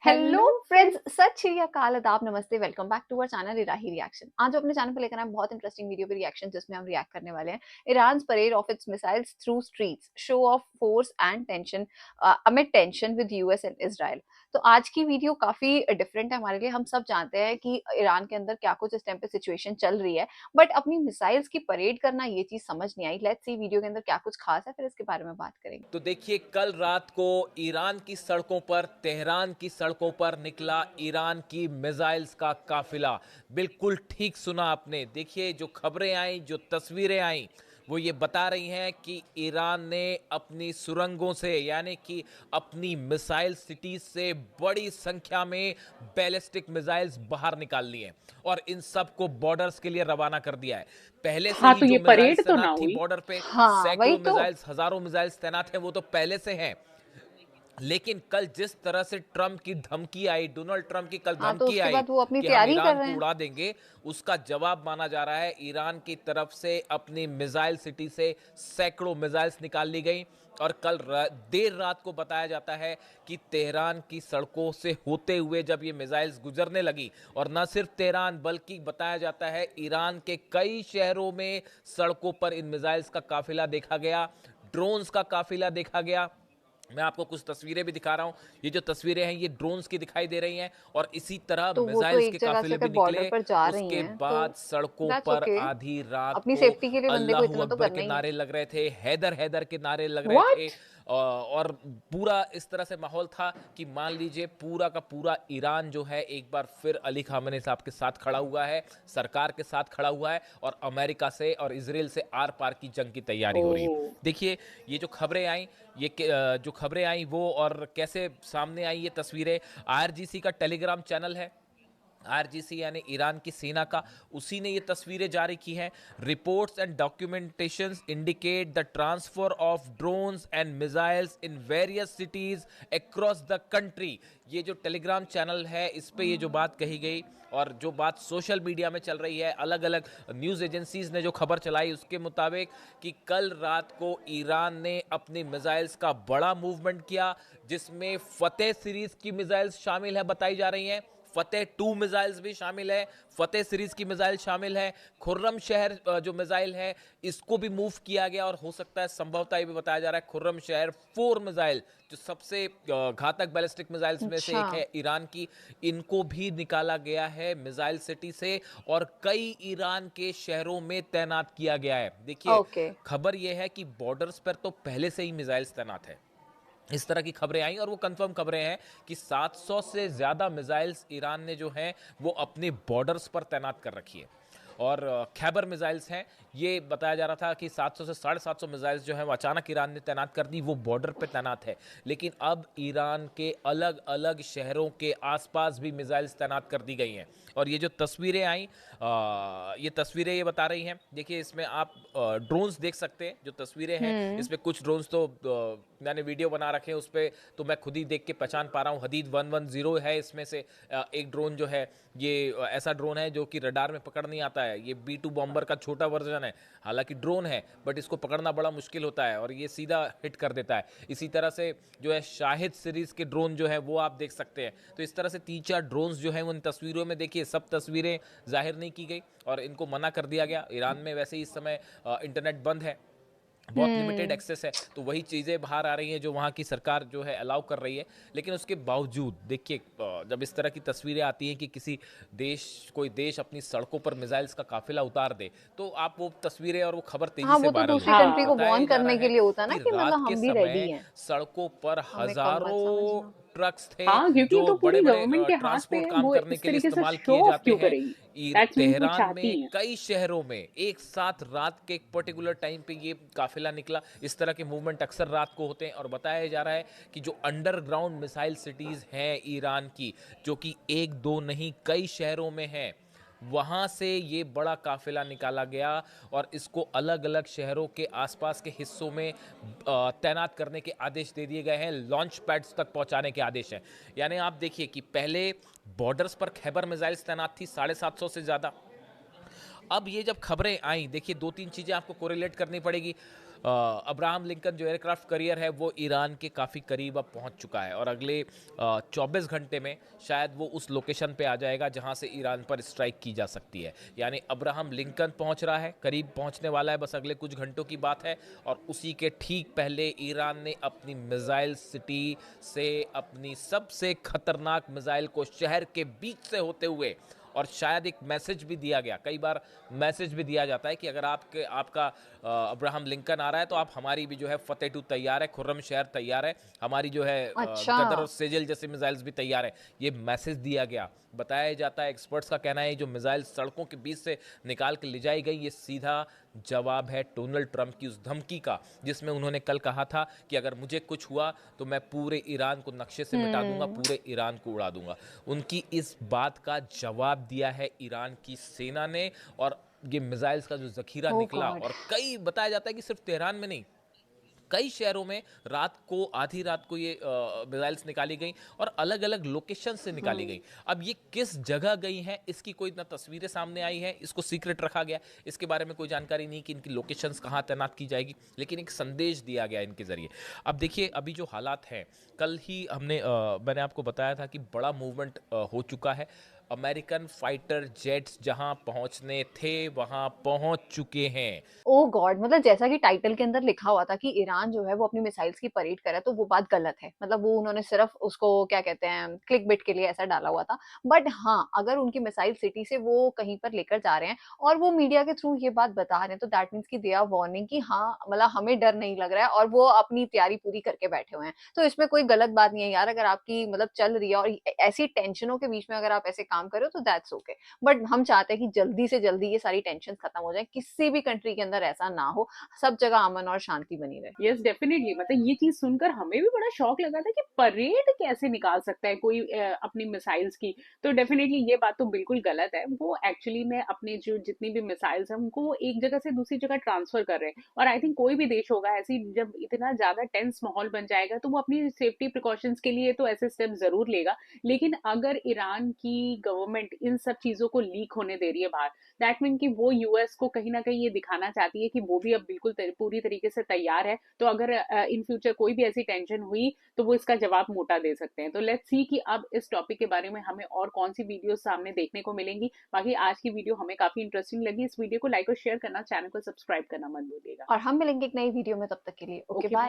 Hello hello friends, friends. सत श्री अकाल, आदाब, नमस्ते, welcome back to our channel इराही रिएक्शन। आज हम अपने चैनल पे लेकर आए हैं बहुत इंटरेस्टिंग वीडियो पे रिएक्शन, जिसमें हम रिएक्ट करने वाले हैं Iran parade of its missiles through streets, show off force and tension amid tension with US and Israel. तो आज की वीडियो काफी डिफरेंट है हमारे लिए। हम सब जानते हैं कि ईरान के अंदर क्या कुछ इस टाइम पे सिचुएशन चल रही है, बट अपनी मिसाइल्स की परेड करना ये चीज समझ नहीं आई। लेट्स सी वीडियो के अंदर क्या कुछ खास है, फिर इसके बारे में बात करेंगे। तो देखिए, कल रात को ईरान की सड़कों पर, तेहरान की सड़कों पर निकला ईरान की मिसाइल्स का काफिला। बिल्कुल ठीक सुना आपने। देखिए, जो खबरें आई, जो तस्वीरें आई, वो ये बता रही हैं कि ईरान ने अपनी सुरंगों से, यानी कि अपनी मिसाइल सिटीज से बड़ी संख्या में बैलिस्टिक मिसाइल्स बाहर निकाल ली हैं और इन सब को बॉर्डर्स के लिए रवाना कर दिया है। पहले से हाँ, ही तो जो ये मिसाइल्स परेड तो ना तैनात थी हुई। बॉर्डर पे, हाँ, वही सैकड़ों तो। मिसाइल्स, हजारों मिसाइल्स तैनात हैं, वो तो पहले से हैं। लेकिन कल जिस तरह से ट्रंप की धमकी आई, डोनाल्ड ट्रंप की कल हाँ, तो धमकी उसके आई बाद वो अपनी कि हम तैयारी कर ईरान रहे को हैं। उड़ा देंगे, उसका जवाब माना जा रहा है ईरान की तरफ से अपनी मिसाइल सिटी से सैकड़ों मिसाइल्स निकाल ली गई। और कल देर रात को बताया जाता है कि तेहरान की सड़कों से होते हुए जब ये मिसाइल्स गुजरने लगी, और न सिर्फ तेहरान बल्कि बताया जाता है ईरान के कई शहरों में सड़कों पर इन मिसाइल्स का काफिला देखा गया, ड्रोन्स का काफिला देखा गया। मैं आपको कुछ तस्वीरें भी दिखा रहा हूं। ये जो तस्वीरें हैं, ये ड्रोन्स की दिखाई दे रही हैं, और इसी तरह तो वो तो मिसाइल्स एक के जगह से काफिले अगर भी बॉर्डर निकले। पर जा रही उसके हैं तो बाद सड़कों दैट्स पर ओके। आधी रात अपनी को सेफ्टी के लिए बंदे को अल्लाहू इतना तो अकबर करना के ही है। नारे लग रहे थे, हैदर हैदर के नारे लग रहे थे। व्हाट? और पूरा इस तरह से माहौल था कि मान लीजिए पूरा का पूरा ईरान जो है एक बार फिर अली खामेनी साहब के साथ खड़ा हुआ है, सरकार के साथ खड़ा हुआ है, और अमेरिका से और इसराइल से आर पार की जंग की तैयारी हो रही है। ओह! देखिए, ये जो खबरें आई, जो खबरें आई वो और कैसे सामने आई ये तस्वीरें। आईआरजीसी का टेलीग्राम चैनल है, आरजीसी यानी ईरान की सेना का, उसी ने ये तस्वीरें जारी की हैं। Reports and documentations indicate the transfer of drones and missiles in various cities across the country. ये जो टेलीग्राम चैनल है, इस पे ये जो बात कही गई और जो बात सोशल मीडिया में चल रही है, अलग अलग न्यूज़ एजेंसीज ने जो खबर चलाई उसके मुताबिक, कि कल रात को ईरान ने अपनी मिसाइल्स का बड़ा मूवमेंट किया, जिसमें फतेह सीरीज की मिसाइल्स शामिल है, बताई जा रही हैं। फतेह 2 मिसाइल्स भी शामिल है, फतेह सीरीज की मिसाइल शामिल है। खुर्रम शहर जो मिसाइल है, इसको भी मूव किया गया, और हो सकता है संभवतः ये भी बताया जा रहा है खुर्रम शहर 4 मिसाइल, जो सबसे घातक बैलिस्टिक मिसाइल्स में से अच्छा। एक है ईरान की, इनको भी निकाला गया है मिसाइल सिटी से और कई ईरान के शहरों में तैनात किया गया है। देखिए, ओके। खबर यह है कि बॉर्डर्स पर तो पहले से ही मिसाइल्स तैनात है, इस तरह की खबरें आई, और वो कंफर्म खबरें हैं कि 700 से ज़्यादा मिसाइल्स ईरान ने जो हैं वो अपने बॉर्डर्स पर तैनात कर रखी है। और खैबर मिसाइल्स हैं, ये बताया जा रहा था कि 700 से 750 मिसाइल्स जो हैं वो अचानक ईरान ने तैनात कर दी, वो बॉर्डर पे तैनात है। लेकिन अब ईरान के अलग अलग शहरों के आसपास भी मिसाइल्स तैनात कर दी गई हैं। और ये जो तस्वीरें आई, ये तस्वीरें ये बता रही हैं, देखिए इसमें आप ड्रोन्स देख सकते हैं। जो तस्वीरें हैं, हम्म। इसमें कुछ ड्रोन्स तो मैंने वीडियो बना रखे हैं, उस पर तो मैं खुद ही देख के पहचान पा रहा हूँ। हदीद 110 है इसमें से। एक ड्रोन जो है, ये ऐसा ड्रोन है जो कि रडार में पकड़ नहीं आता है। ये B2 बॉम्बर का छोटा वर्जन है, हालांकि ड्रोन है बट इसको पकड़ना बड़ा मुश्किल होता है, और ये सीधा हिट कर देता है। इसी तरह से जो है शाहिद सीरीज के ड्रोन जो है वो आप देख सकते हैं। तो इस तरह से 3-4 ड्रोन्स जो है उन तस्वीरों में, देखिए सब तस्वीरें जाहिर नहीं की गई और इनको मना कर दिया गया। ईरान में वैसे ही इस समय इंटरनेट बंद है, बहुत लिमिटेड हम्म। एक्सेस है, तो वही चीज़ें बाहर आ रही हैं जो वहाँ की सरकार जो है अलाउ कर रही है। लेकिन उसके बावजूद देखिए, जब इस तरह की तस्वीरें आती हैं कि किसी देश, कोई देश अपनी सड़कों पर मिसाइल्स का काफिला उतार दे, तो आप वो तस्वीरें और वो खबर तेजी हाँ, से वो तो वायरल दूसरी होती है। कंट्री हाँ। को बताया वार्न ये जा रहा करने के है लिए होता है ना कि कि रात मतलब के हम भी रेडी समय हैं। सड़कों पर हमें कम मत हजारों समझना। ट्रक्स थे हाँ, क्योंकि जो तो बड़े पूरी बड़े गवर्नमेंट के हाथ पे ट्रांसपोर्ट है, काम वो करने इस के लिए तरीके से इस्तेमाल शो किए ऑफ जाते क्यों हैं। करेगी? दैट्स मीन्स वो तेहरान चाहती में हैं। कई शहरों में एक साथ रात के एक पर्टिकुलर टाइम पे ये काफिला निकला। इस तरह के मूवमेंट अक्सर रात को होते हैं, और बताया जा रहा है कि जो अंडरग्राउंड मिसाइल सिटीज हैं ईरान की, जो कि एक दो नहीं कई शहरों में हैं, वहाँ से ये बड़ा काफिला निकाला गया और इसको अलग अलग शहरों के आसपास के हिस्सों में तैनात करने के आदेश दे दिए गए हैं, लॉन्च पैड्स तक पहुंचाने के आदेश हैं। यानी आप देखिए कि पहले बॉर्डर्स पर खैबर मिसाइल्स तैनात थी 750 से ज़्यादा। अब ये जब खबरें आई, देखिए 2-3 चीज़ें आपको कोरिलेट करनी पड़ेगी। अब्राहम लिंकन जो एयरक्राफ्ट करियर है वो ईरान के काफ़ी करीब अब पहुंच चुका है और अगले 24 घंटे में शायद वो उस लोकेशन पे आ जाएगा जहां से ईरान पर स्ट्राइक की जा सकती है। यानी अब्राहम लिंकन पहुंच रहा है, करीब पहुंचने वाला है, बस अगले कुछ घंटों की बात है। और उसी के ठीक पहले ईरान ने अपनी मिसाइल सिटी से अपनी सबसे खतरनाक मिसाइल को शहर के बीच से होते हुए, और शायद एक मैसेज भी दिया गया, कई बार मैसेज भी दिया जाता है कि अगर आपका अब्राहम लिंकन आ रहा है तो आप हमारी भी जो है फतेह टू तैयार है, खुर्रम शहर तैयार है, हमारी जो है अच्छा। गदर और सेजल जैसे मिसाइल्स भी तैयार है। ये मैसेज दिया गया। बताया जाता है, एक्सपर्ट्स का कहना है, जो मिसाइल सड़कों के बीच से निकाल के ले जाई गई, ये सीधा जवाब है डोनाल्ड ट्रंप की उस धमकी का जिसमें उन्होंने कल कहा था कि अगर मुझे कुछ हुआ तो मैं पूरे ईरान को नक्शे से मिटा दूंगा, हम्म। पूरे ईरान को उड़ा दूंगा। उनकी इस बात का जवाब दिया है ईरान की सेना ने। और ये मिसाइल्स का जो जखीरा ओह निकला, गॉड। और कई बताया जाता है कि सिर्फ तेहरान में नहीं, कई शहरों में रात को, आधी रात को ये मिसाइल्स निकाली गई और अलग अलग लोकेशन से निकाली हम्म। गई। अब ये किस जगह गई हैं इसकी कोई ना तस्वीरें सामने आई हैं, इसको सीक्रेट रखा गया, इसके बारे में कोई जानकारी नहीं कि इनकी लोकेशंस कहाँ तैनात की जाएगी, लेकिन एक संदेश दिया गया इनके जरिए। अब देखिए अभी जो हालात हैं, कल ही मैंने आपको बताया था कि बड़ा मूवमेंट हो चुका है। अमेरिकन फाइटर जेट्स जहां पहुंचने थे वहां पहुंच चुके हैं। ओह गॉड! मतलब जैसा कि टाइटल के अंदर लिखा हुआ था कि ईरान जो है वो अपनी मिसाइल्स की परेड कर रहा है, तो वो बात गलत है। मतलब वो उन्होंने सिर्फ़ उसको क्या कहते हैं क्लिकबिट के लिए ऐसा डाला हुआ था। बट हाँ, अगर उनकी मिसाइल सिटी से वो कहीं पर लेकर जा रहे हैं और वो मीडिया के थ्रू ये बात बता रहे हैं, तो दैट मीन्स कि दे आर वार्निंग कि हाँ, मतलब हमें डर नहीं लग रहा है और वो अपनी तैयारी पूरी करके बैठे हुए हैं। तो इसमें कोई गलत बात नहीं है यार, अगर आपकी मतलब चल रही है और ऐसी टेंशनों के बीच में अगर आप ऐसे काम कर रहे हो तो दैट्स ओके। बट हम चाहते हैं कि जल्दी से जल्दी ये सारी टेंशन खत्म हो जाए, किसी भी कंट्री के अंदर ऐसा ना हो, सब जगह अमन और शांति बनी रहे। यस डेफिनेटली, मतलब ये चीज सुनकर हमें भी बड़ा शौक लगा था कि परेड कैसे निकाल सकता है कोई अपनी मिसाइल्स की। तो डेफिनेटली ये बात तो बिल्कुल गलत है। वो एक्चुअली में अपने जो जितनी भी मिसाइल्स हैं उनको वो एक जगह से दूसरी जगह ट्रांसफर कर रहे हैं। और आई थिंक कोई भी देश होगा ऐसी, जब इतना ज्यादा टेंस माहौल बन जाएगा तो वो अपनी सेफ्टी प्रिकॉशंस के लिए तो ऐसे स्टेप जरूर लेगा। लेकिन अगर ईरान की गवर्नमेंट इन सब चीजों को लीक होने दे रही है बाहर, दैट मीन कि वो यूएस को कहीं ना कहीं ये दिखाना चाहती है कि वो भी अब बिल्कुल पूरी तरीके से तैयार है। तो अगर इन फ्यूचर कोई भी ऐसी टेंशन हुई तो वो इसका जवाब मोटा दे सकते हैं। तो लेट्स सी कि अब इस टॉपिक के बारे में हमें और कौन सी वीडियो सामने देखने को मिलेंगी। बाकी आज की वीडियो हमें काफी इंटरेस्टिंग लगी। इस वीडियो को लाइक और शेयर करना, चैनल को सब्सक्राइब करना मत भूलिएगा। और हम मिलेंगे एक नई वीडियो में, तब तक के लिए ओके ओके, बाय। बाय।